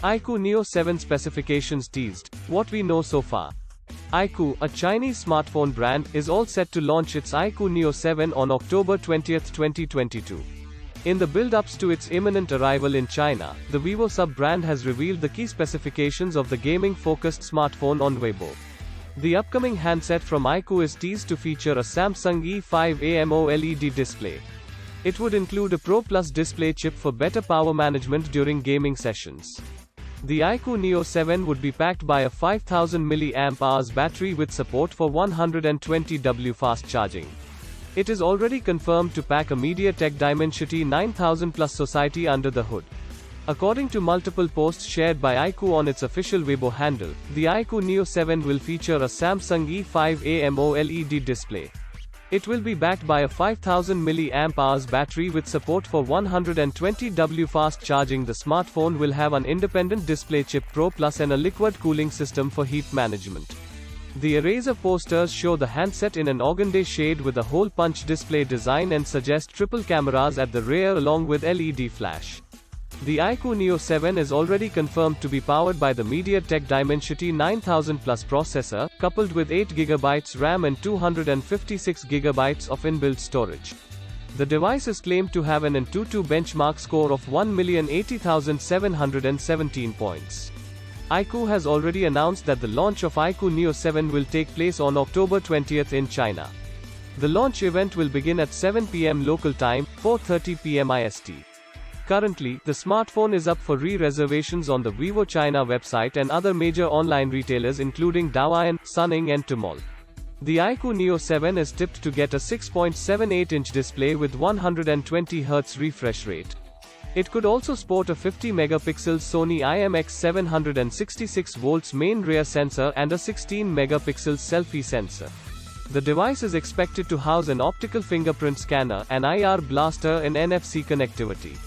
iQoo Neo 7 specifications teased. What we know so far. iQoo, a Chinese smartphone brand, is all set to launch its iQoo Neo 7 on October 20, 2022. In the build-ups to its imminent arrival in China, the Vivo sub-brand has revealed the key specifications of the gaming-focused smartphone on Weibo. The upcoming handset from iQoo is teased to feature a Samsung E5 AMOLED display. It would include a Pro Plus display chip for better power management during gaming sessions. The iQoo Neo 7 would be packed by a 5000 mAh battery with support for 120W fast charging. It is already confirmed to pack a MediaTek Dimensity 9000 Plus Society under the hood. According to multiple posts shared by iQoo on its official Weibo handle, the iQoo Neo 7 will feature a Samsung E5 AMOLED display. It will be backed by a 5000 mAh battery with support for 120W fast charging. The smartphone will have an independent display chip Pro Plus and a liquid cooling system for heat management. The Eraser posters show the handset in an organdy shade with a hole punch display design and suggest triple cameras at the rear along with LED flash. The iQoo Neo 7 is already confirmed to be powered by the MediaTek Dimensity 9000 Plus processor, coupled with 8GB RAM and 256GB of inbuilt storage. The device is claimed to have an AnTuTu benchmark score of 1,080,717 points. iQoo has already announced that the launch of iQoo Neo 7 will take place on October 20 in China. The launch event will begin at 7 p.m. local time, 4:30 p.m. IST. Currently, the smartphone is up for re-reservations on the Vivo China website and other major online retailers including Douyin, Suning and Tmall. The iQoo Neo 7 is tipped to get a 6.78-inch display with 120Hz refresh rate. It could also sport a 50-megapixel Sony IMX766V main rear sensor and a 16-megapixel selfie sensor. The device is expected to house an optical fingerprint scanner, an IR blaster and NFC connectivity.